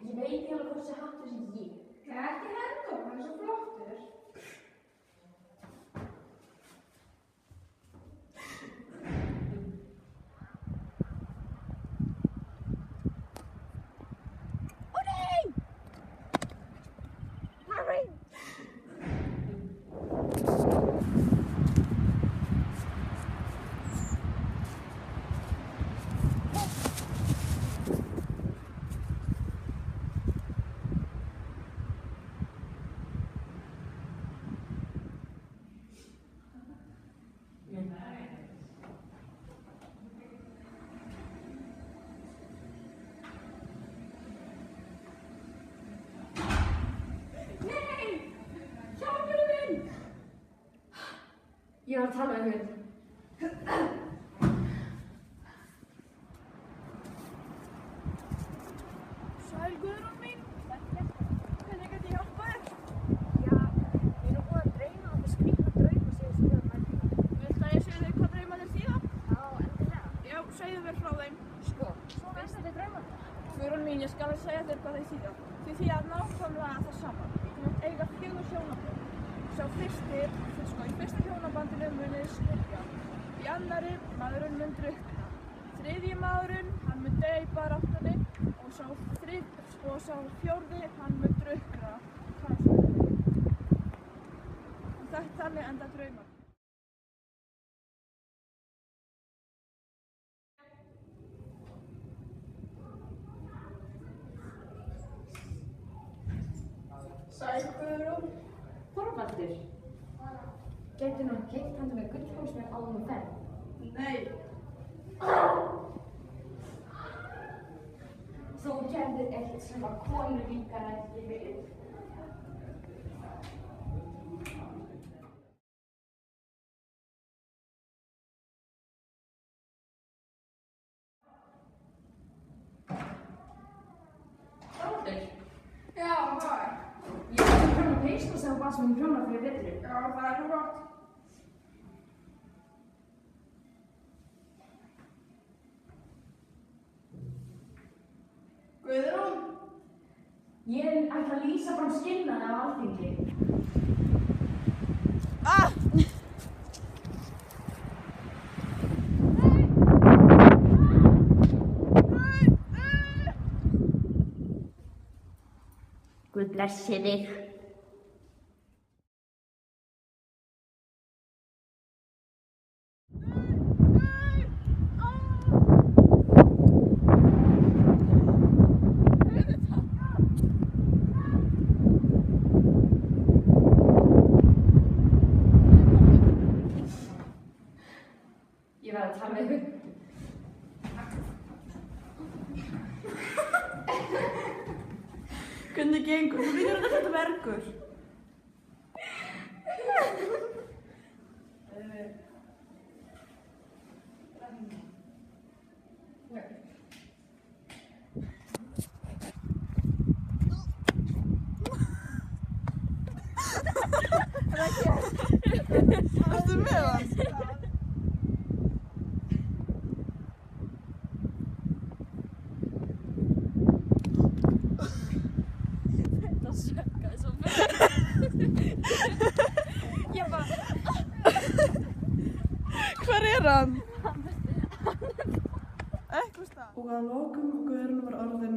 Ég veit ekki alveg hvort þessi hattur sem ég. Já, ekki hendur, hann svo flottur. Ég var að tala um þér. Sæl Guðrún mín. Hvernig get ég hjálpað þér? Já, ég er búin að dreyma um skrýtna drauma síðustu 4 nætur. Viltu að ég segi þér hvað draumar þér þýða? Já, endilega. Já, segðu mér frá þeim. Sko, veistu þið draumar það? Guðrún mín, ég skal að segja þér hvað þeir þýða. Þið þýða nákvæmlega það sama. Þú mátt eiga 4 hjónabönd. Í fyrsta hjónabandinu munið þið skilja. Í annarri, maðurinn mun drukkna. Þriðji maðurinn, hann mun deyja í baráttunni og sá fjórði, hann mun drukkna. Þannig enda draumar. Sæl Guðrún. Þorvaldur. Gæti nú keypt handa með gullhálsmen áður með ferð? Nei. Þú gerðir eitt sem var konu líkara en ég vil. Þorvaldur. Já, hæ. Ég er að prjóna peysna sem var sem prjóna fyrir vetri. Já, það er nú gott. Guðrún. Ég ætla að lýsa fram skilnaði á Alþingi. Guð blessi þig. Ég var að tala með ykkur. Hvernig gengur? Þú lítur að þetta verkur. Ertu með hann? Þetta sökkaði svo vel. Ég bara... Hvar er hann? Eitthvað stað. Og að lokum Guðrún var orðin